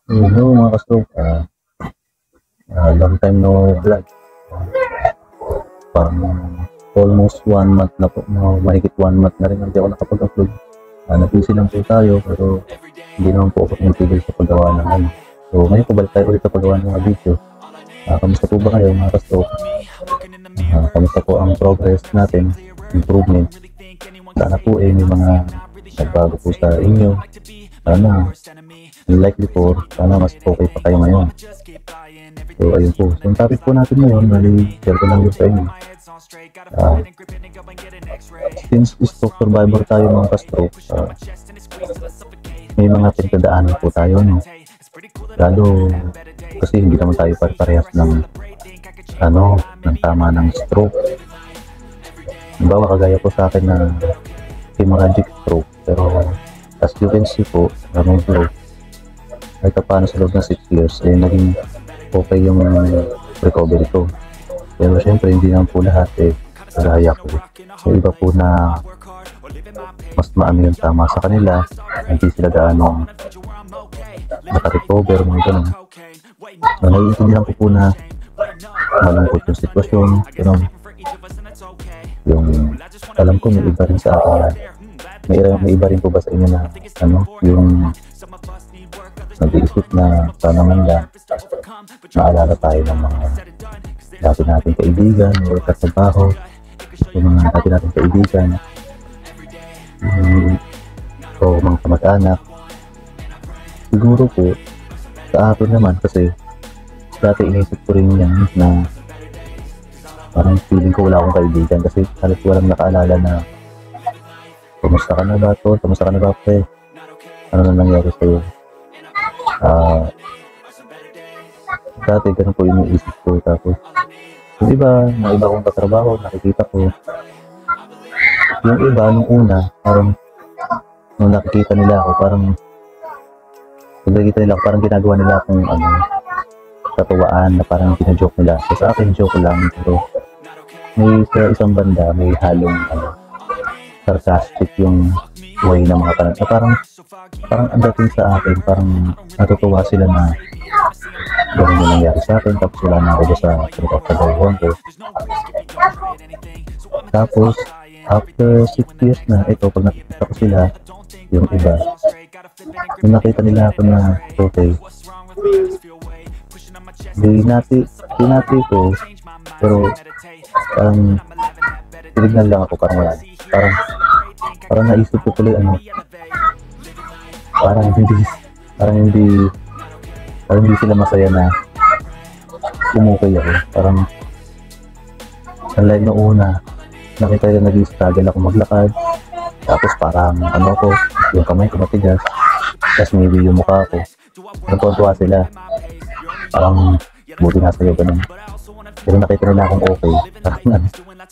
Hello mga kastroke, long time no vlog. Parang almost 1 month na po, no, mahigit 1 month na rin hindi ako nakapag-upload. Nag-busy lang po tayo pero hindi naman po ako tumigil sa paggawa ng ano. So ngayon po balik tayo ulit sa paggawa ng mga video. Kamusta po ba kayo mga kastroke? Kamusta po ang progress natin, improvement? Sana po may mga nagbago po sa inyo. Sana like before, sana mas okay pa kayo ngayon. So ayun po, so yung topic po natin ngayon, share ko lang yun sa inyo. Since stroke survivor tayo mga ka-stroke, may mga pinagdadaanan po tayo, no? Lalo kasi hindi naman tayo pare-parehas ng ng tama ng stroke. Halimbawa kagaya po sa akin na hemorrhagic stroke, pero as you can see po, anong flow, kahit paano sa loob ng 6 years, naging okay yung recovery ko. Pero syempre, hindi naman po lahat kagaya ko. So, iba po na mas maano yung tama sa kanila, hindi sila gaano nakarecover, mga ganun. So, naiintindihan ko po na malungkot yung sitwasyon, pero yung alam ko may iba rin sa akin may iba rin po ba sa inyo na yung nag-iisip na sana man lang maalala tayo ng mga dati nating kaibigan o katrabaho, yung mga dati nating kaibigan o mga kamag-anak. Siguro po sa akin naman kasi dati inisip ko rin yan na parang feeling ko wala akong kaibigan kasi halos walang nakaalala na kumusta ka na ba to? Kumusta ka na ba pre? Ano na nangyari sa'yo? Dati ganun po yung isip ko. Tapos yung iba, mga iba kong katrabaho, nakikita ko. Yung iba, nung una, parang nung nakikita nila ako, parang ginagawa nila akong katuwaan na parang gina-joke nila. So, sa akin, joke lang. Pero may sa isang banda, may halong sarcastic yung way ng mga kanan. So, parang ang dating sa akin, parang natutuwa sila na ganun yung nangyari sa akin. Tapos wala na ako sa pinagkakagawa ko. Tapos, after 6 years na, ito, pag nakikita ko sila, yung iba, nung nakita nila ako na, okay, binati ko, pero parang tinignan lang ako, parang wala. Parang naisip ko tuloy, parang hindi sila masaya na umukay ako. Parang unlike na una, nakita nila nag-struggle ako maglakad, tapos parang ko, yung kamay ko matigas, tapos maybe yung mukha ko, nagtuwa sila, parang buti nga sa'yo, ganun. Pero nakita nila akong okay,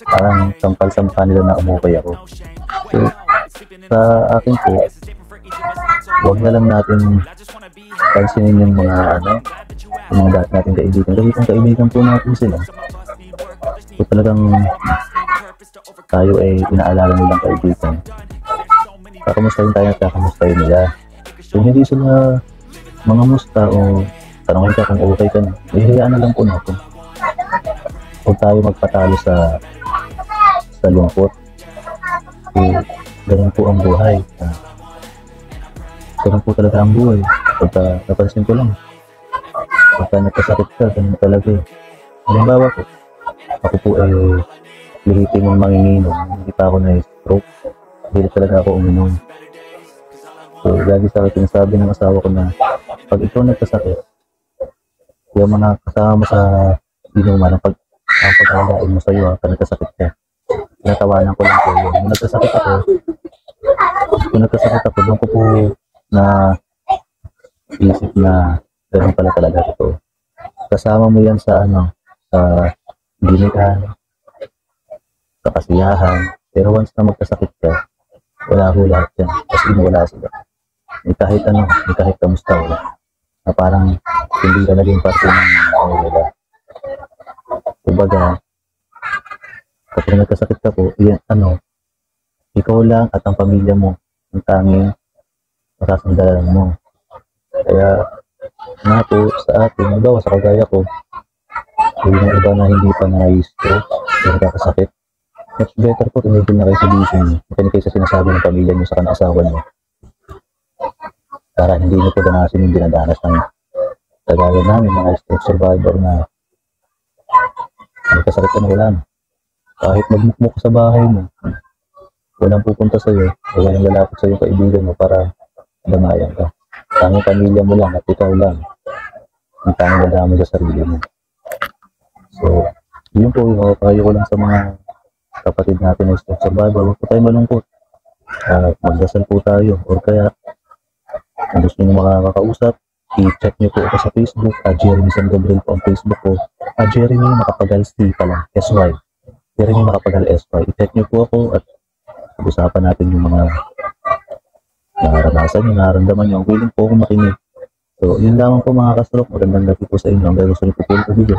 parang sampal sa mukha nila na umukay ako. So, sa akin po, huwag na lang natin pansinin yung mga dati natin kaibigan. Kasi kung kaibigan po natin sila, so talagang tayo inaalala nilang kaibigan. Kakamustahin tayo at kakamustahin nila. So hindi sila mga musta o tanongin ka kung okay ka na, ihayaan na lang po natin. Huwag tayo magpatalo sa lungkot. Ganun po ang buhay. Ganun po talaga ang buhay. Pagka napansin ko lang, pagka nagkasakit ka, ganun talaga. Halimbawa po, ako po lehitimong manginginom, hindi pa ako na-stroke. Hindi talaga ako uminom. So, lagi sa akin sinasabi ng asawa ko na pag ikaw nagkasakit, yung mga kasama mo sa inuman, ang pag-alain mo sa'yo, pag nagkasakit ka, natawanan ko lang po yun. Kung nagkasakit ako, doon ko po na isip na ganun pala talaga ito. Kasama mo yan sa sa ginitan, sa kasiyahan, pero once na magkasakit ka, wala ho lahat yan. Kasi wala sila. Kahit kamusta wala. Na parang hindi ka naging parte ng nila. Kumbaga, kapag nagkasakit ka po, yan, ikaw lang at ang pamilya mo ang tanging masasandalan mo. Kaya nga po sa atin, halimbawa sa kagaya ko, yung iba na hindi pa na-stroke, yung kakasakit, much better po, tumigil na kayo sa bisyo nyo. Makinig kayo sa sinasabi ng pamilya nyo sa asawa nyo. Para hindi nyo po danasin yung dinadanas ng kagaya namin, mga stroke survivor na may kasakit ka na wala na. Kahit magmukmuk sa bahay mo, walang pupunta sa'yo, walang lalapit sa'yo kaibigan mo para damayan ka. Tanging pamilya mo lang at ikaw lang ang tanging nadama sa sarili mo. So, yun po yung payo ko lang sa mga kapatid natin na stroke survivor. Huwag po tayo malungkot. Magdasal po tayo. O kaya, kung gusto nyo makakausap, i-chat nyo po ako sa Facebook. Jeremy San Gabriel po ang Facebook ko. Jeremy Makapagal C pala, SY. Jeremy Makapagal SY. I-chat nyo po ako at usapan natin yung mga naranasan nyo, nararamdaman nyo. Ang willing po ako makinig. So, yun lamang po mga ka-stroke. Magandang gabi po sa inyo. Ang gusto nyo po po video.